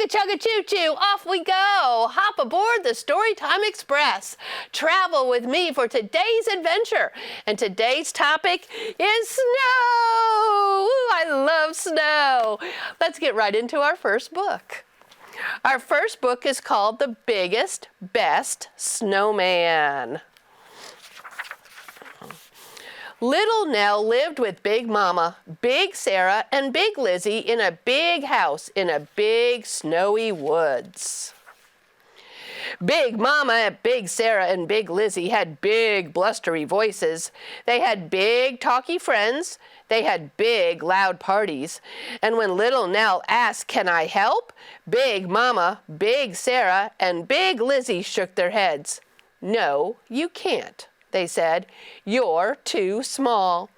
chugga choo choo, off we go. Hop aboard the Storytime Express. Travel with me for today's adventure. And today's topic is snow. Ooh, I love snow. Let's get right into our first book. Our first book is called The Biggest, Best Snowman. Little Nell lived with Big Mama, Big Sarah, and Big Lizzie in a big house in a big snowy woods. Big Mama, Big Sarah, and Big Lizzie had big blustery voices. They had big talky friends. They had big loud parties. And when Little Nell asked, "Can I help?" Big Mama, Big Sarah, and Big Lizzie shook their heads. "No, you can't," they said. "You're too small."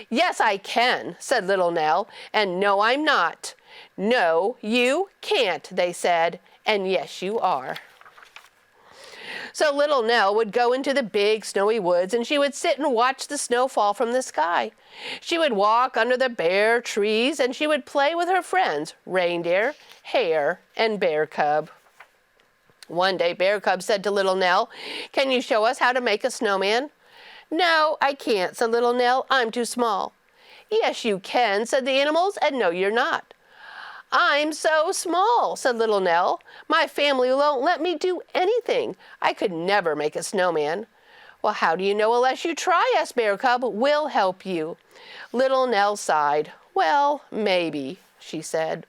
"Yes, I can," said Little Nell, "and no, I'm not." "No, you can't," they said, "and yes, you are." So Little Nell would go into the big snowy woods and she would sit and watch the snow fall from the sky. She would walk under the bare trees and she would play with her friends, Reindeer, Hare, and Bear Cub. One day Bear Cub said to Little Nell, "Can you show us how to make a snowman?" "No, I can't," said Little Nell. "I'm too small." "Yes, you can," said the animals, "and no, you're not." "I'm so small," said Little Nell. "My family won't let me do anything. I could never make a snowman." "Well, how do you know unless you try?" asked Bear Cub. "We'll help you." Little Nell sighed. "Well, maybe," she said.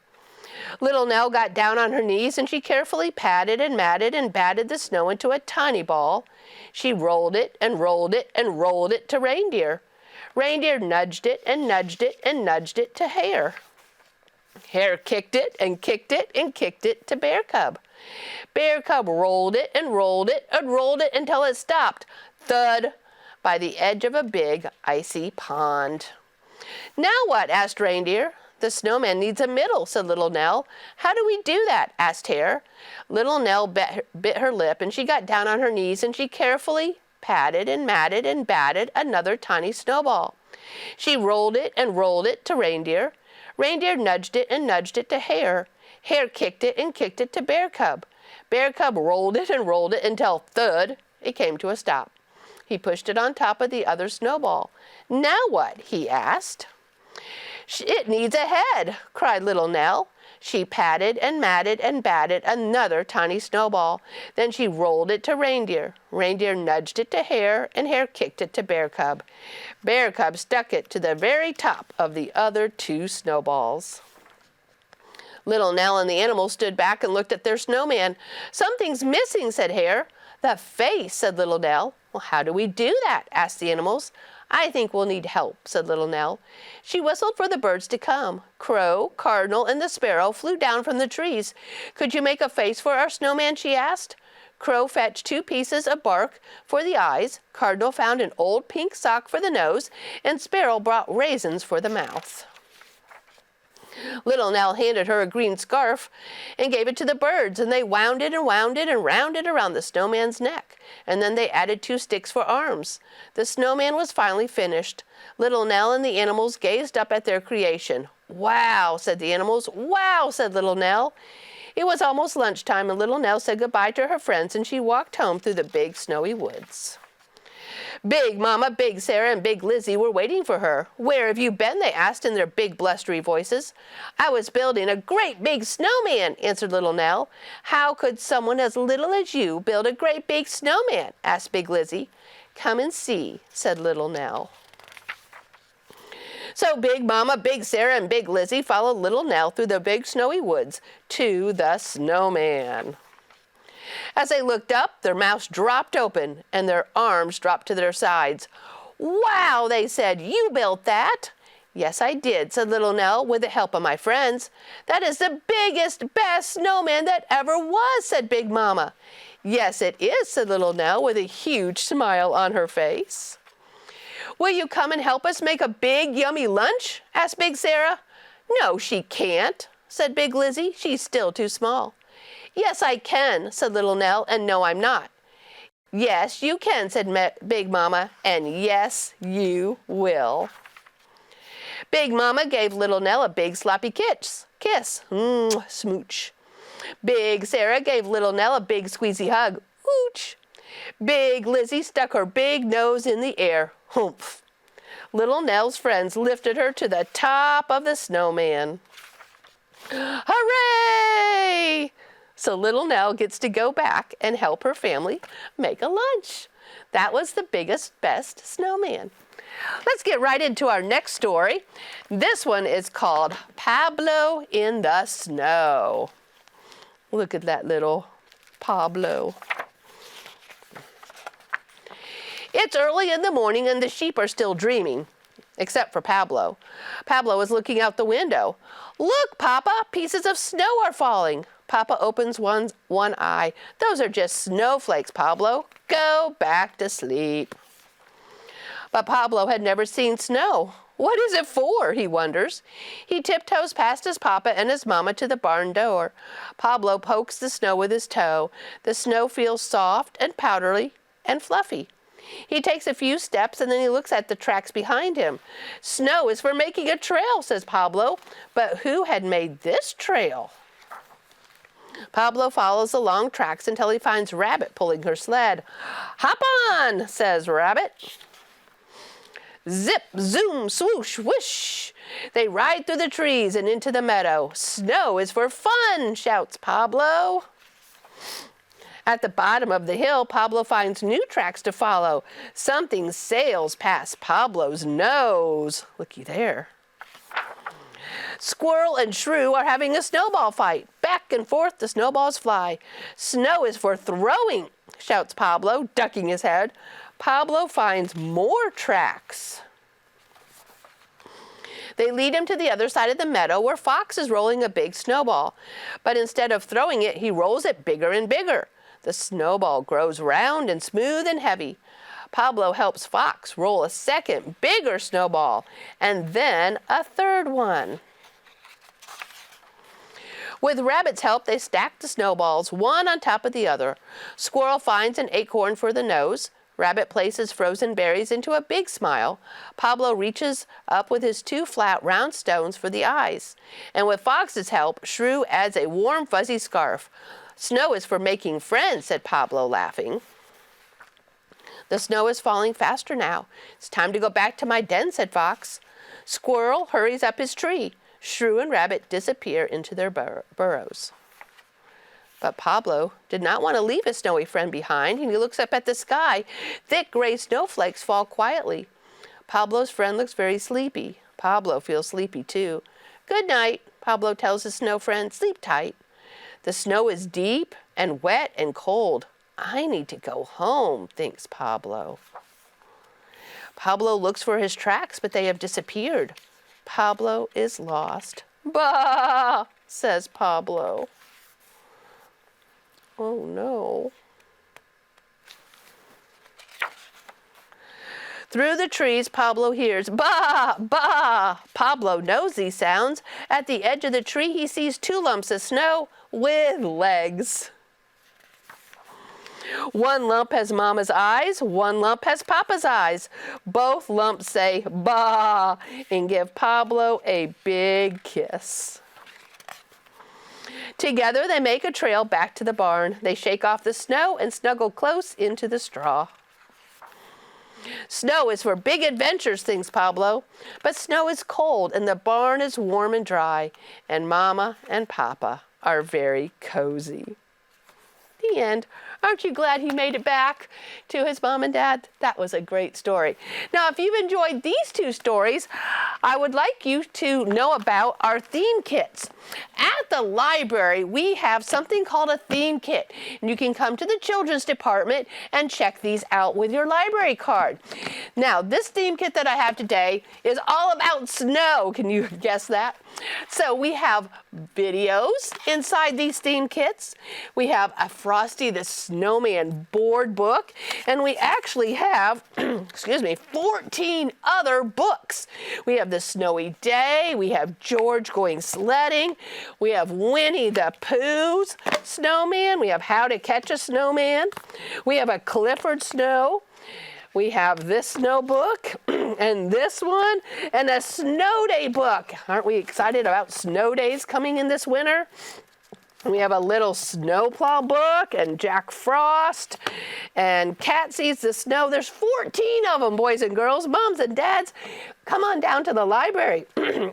Little Nell got down on her knees and she carefully patted and matted and batted the snow into a tiny ball. She rolled it and rolled it and rolled it to Reindeer. Reindeer nudged it and nudged it and nudged it to Hare. Hare kicked it and kicked it and kicked it to Bear Cub. Bear Cub rolled it and rolled it and rolled it until it stopped, thud, by the edge of a big icy pond. "Now what?" asked Reindeer. "The snowman needs a middle," said Little Nell. "How do we do that?" asked Hare. Little Nell bit her lip and she got down on her knees and she carefully patted and matted and batted another tiny snowball. She rolled it and rolled it to Reindeer. Reindeer nudged it and nudged it to Hare. Hare kicked it and kicked it to Bear Cub. Bear Cub rolled it and rolled it until, thud, it came to a stop. He pushed it on top of the other snowball. "Now what?" he asked. "It needs a head," cried Little Nell. She patted and matted and batted another tiny snowball. Then she rolled it to Reindeer. Reindeer nudged it to Hare, and Hare kicked it to Bear Cub. Bear Cub stuck it to the very top of the other two snowballs. Little Nell and the animals stood back and looked at their snowman. "Something's missing," said Hare. "The face," said Little Nell. "Well, how do we do that?" asked the animals. "I think we'll need help," said Little Nell. She whistled for the birds to come. Crow, Cardinal, and the Sparrow flew down from the trees. "Could you make a face for our snowman?" she asked. Crow fetched 2 pieces of bark for the eyes. Cardinal found an old pink sock for the nose, and Sparrow brought raisins for the mouth. Little Nell handed her a green scarf and gave it to the birds, and they wound it and wound it and round it around the snowman's neck. And then they added 2 sticks for arms. The snowman was finally finished. Little Nell and the animals gazed up at their creation. "Wow," said the animals. "Wow," said Little Nell. It was almost lunchtime, and Little Nell said goodbye to her friends, and she walked home through the big snowy woods. Big Mama, Big Sarah, and Big Lizzie were waiting for her. "Where have you been?" they asked in their big blustery voices. "I was building a great big snowman," answered Little Nell. "How could someone as little as you build a great big snowman?" asked Big Lizzie. "Come and see," said Little Nell. So Big Mama, Big Sarah, and Big Lizzie followed Little Nell through the big snowy woods to the snowman. As they looked up, their mouths dropped open and their arms dropped to their sides. "Wow," they said, "you built that." "Yes, I did," said Little Nell, "with the help of my friends." "That is the biggest, best snowman that ever was," said Big Mama. "Yes, it is," said Little Nell, with a huge smile on her face. "Will you come and help us make a big, yummy lunch?" asked Big Sarah. "No, she can't," said Big Lizzie. "She's still too small." "Yes, I can," said Little Nell, "and no, I'm not." "Yes, you can," said Big Mama, "and yes, you will." Big Mama gave Little Nell a big sloppy kiss. Smooch. Big Sarah gave little Nell a big squeezy hug. Ooch! Big Lizzie stuck her big nose in the air. Humph! Little Nell's friends lifted her to the top of the snowman. Hooray! So little Nell gets to go back and help her family make a lunch. That was the biggest, best snowman. Let's get right into our next story. This one is called Pablo in the Snow. Look at that little Pablo. It's early in the morning and the sheep are still dreaming, except for Pablo. Pablo is looking out the window. Look, Papa, pieces of snow are falling. Papa opens one eye. Those are just snowflakes, Pablo. Go back to sleep. But Pablo had never seen snow. What is it for, he wonders. He tiptoes past his papa and his mama to the barn door. Pablo pokes the snow with his toe. The snow feels soft and powdery and fluffy. He takes a few steps and then he looks at the tracks behind him. Snow is for making a trail, says Pablo. But who had made this trail? Pablo follows the long tracks until he finds Rabbit pulling her sled. Hop on, says Rabbit. Zip, zoom, swoosh, whoosh. They ride through the trees and into the meadow. Snow is for fun, shouts Pablo. At the bottom of the hill, Pablo finds new tracks to follow. Something sails past Pablo's nose. Looky there. Squirrel and Shrew are having a snowball fight. Back and forth the snowballs fly. Snow is for throwing, shouts Pablo, ducking his head. Pablo finds more tracks. They lead him to the other side of the meadow where Fox is rolling a big snowball. But instead of throwing it, he rolls it bigger and bigger. The snowball grows round and smooth and heavy. Pablo helps Fox roll a second, bigger snowball, and then a third one. With Rabbit's help, they stack the snowballs, one on top of the other. Squirrel finds an acorn for the nose. Rabbit places frozen berries into a big smile. Pablo reaches up with his two flat, round stones for the eyes. And with Fox's help, Shrew adds a warm, fuzzy scarf. Snow is for making friends, said Pablo, laughing. The snow is falling faster now. It's time to go back to my den, said Fox. Squirrel hurries up his tree. Shrew and Rabbit disappear into their burrows. But Pablo did not want to leave his snowy friend behind, and he looks up at the sky. Thick gray snowflakes fall quietly. Pablo's friend looks very sleepy. Pablo feels sleepy too. Good night, Pablo tells his snow friend. Sleep tight. The snow is deep and wet and cold. I need to go home, thinks Pablo. Pablo looks for his tracks, but they have disappeared. Pablo is lost. Bah, says Pablo. Oh no. Through the trees, Pablo hears, bah, bah. Pablo knows these sounds. At the edge of the tree, he sees two lumps of snow with legs. One lump has Mama's eyes, one lump has Papa's eyes. Both lumps say, bah, and give Pablo a big kiss. Together, they make a trail back to the barn. They shake off the snow and snuggle close into the straw. Snow is for big adventures, thinks Pablo. But snow is cold and the barn is warm and dry. And Mama and Papa are very cozy. The end. Aren't you glad he made it back to his mom and dad? That was a great story. Now, if you've enjoyed these two stories, I would like you to know about our theme kits. At the library, we have something called a theme kit. And you can come to the children's department and check these out with your library card. Now, this theme kit that I have today is all about snow. Can you guess that? So we have videos inside these theme kits. We have a Frosty the Snowman board book, and we actually have, 14 other books. We have The Snowy Day, we have George Going Sledding, we have Winnie the Pooh's Snowman, we have How to Catch a Snowman, we have a Clifford Snow, we have this snow book, and this one, and a snow day book. Aren't we excited about snow days coming in this winter? We have a little snowplow book and Jack Frost and Cat Sees the Snow. There's 14 of them, boys and girls, moms and dads. Come on down to the library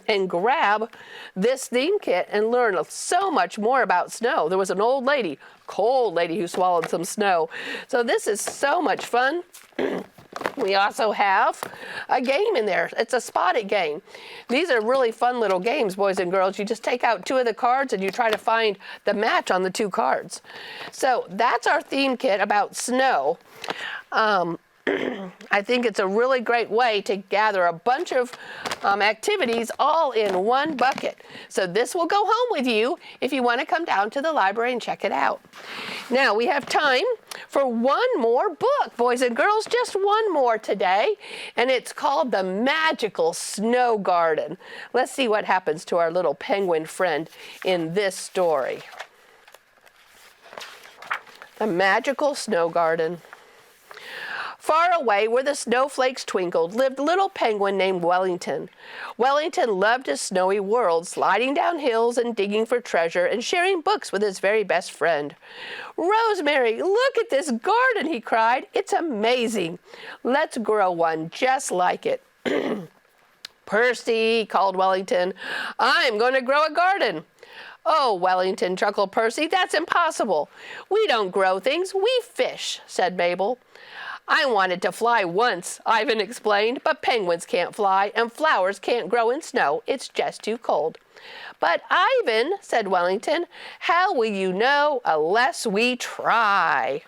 and grab this theme kit and learn so much more about snow. There was an old lady, cold lady, who swallowed some snow. So this is so much fun. We also have a game in there. It's a Spot It game. These are really fun little games, boys and girls. You just take out 2 of the cards and you try to find the match on the 2 cards. So that's our theme kit about snow. I think it's a really great way to gather a bunch of activities all in one bucket. So this will go home with you if you want to come down to the library and check it out. Now we have time for one more book, boys and girls, just one more today, and it's called The Magical Snow Garden. Let's see what happens to our little penguin friend in this story. The Magical Snow Garden. Far away, where the snowflakes twinkled, lived a little penguin named Wellington. Wellington loved his snowy world, sliding down hills and digging for treasure and sharing books with his very best friend. "Rosemary, look at this garden," he cried. "It's amazing. Let's grow one just like it." "Percy," called Wellington, "I'm going to grow a garden." "Oh, Wellington," chuckled Percy, "that's impossible." "We don't grow things, we fish," said Mabel. "I wanted to fly once," Ivan explained, "but penguins can't fly and flowers can't grow in snow. It's just too cold." "But Ivan," said Wellington, "how will you know unless we try?"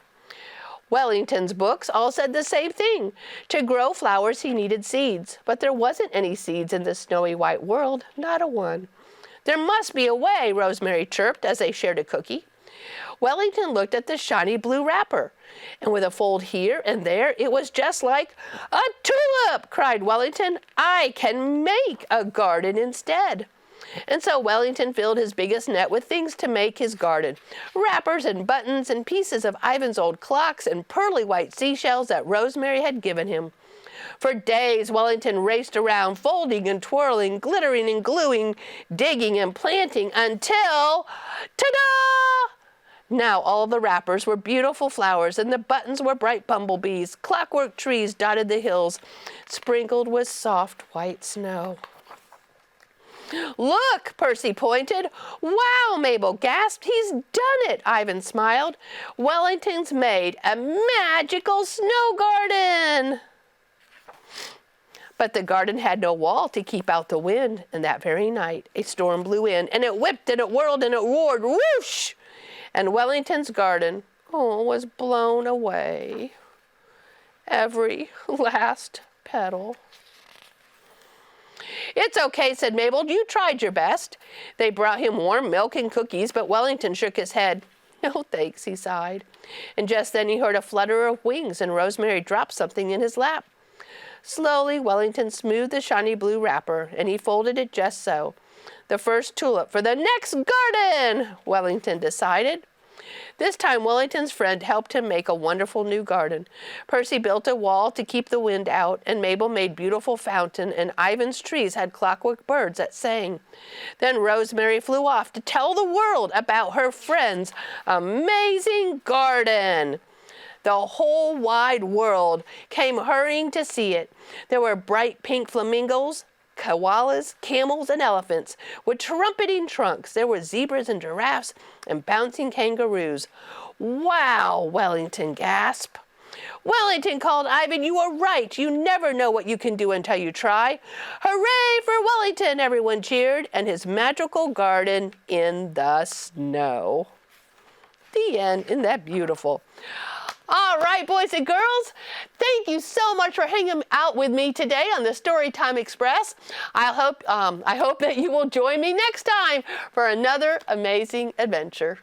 Wellington's books all said the same thing. To grow flowers he needed seeds, but there wasn't any seeds in the snowy white world, not a one. "There must be a way," Rosemary chirped as they shared a cookie. Wellington looked at the shiny blue wrapper, and with a fold here and there, it was just like a tulip, cried Wellington. "I can make a garden instead." And so Wellington filled his biggest net with things to make his garden, wrappers and buttons and pieces of Ivan's old clocks and pearly white seashells that Rosemary had given him. For days, Wellington raced around, folding and twirling, glittering and gluing, digging and planting, until, ta-da! Now all the wrappers were beautiful flowers, and the buttons were bright bumblebees. Clockwork trees dotted the hills, sprinkled with soft white snow. "Look," Percy pointed. "Wow," Mabel gasped. "He's done it," Ivan smiled. "Wellington's made a magical snow garden." But the garden had no wall to keep out the wind, and that very night a storm blew in, and it whipped and it whirled and it roared, whoosh! And Wellington's garden, was blown away. Every last petal. "It's okay," said Mabel. "You tried your best." They brought him warm milk and cookies, but Wellington shook his head. "No thanks," he sighed. And just then he heard a flutter of wings, and Rosemary dropped something in his lap. Slowly, Wellington smoothed the shiny blue wrapper, and he folded it just so. "The first tulip for the next garden," Wellington decided. This time, Wellington's friend helped him make a wonderful new garden. Percy built a wall to keep the wind out, and Mabel made beautiful fountain, and Ivan's trees had clockwork birds that sang. Then Rosemary flew off to tell the world about her friend's amazing garden. The whole wide world came hurrying to see it. There were bright pink flamingos, koalas, camels, and elephants with trumpeting trunks. There were zebras and giraffes and bouncing kangaroos. "Wow," Wellington gasped. "Wellington," called Ivan, "you are right. You never know what you can do until you try." "Hooray for Wellington," everyone cheered, and his magical garden in the snow. The end. Isn't that beautiful? All right, boys and girls, thank you so much for hanging out with me today on the Storytime Express. I hope that you will join me next time for another amazing adventure.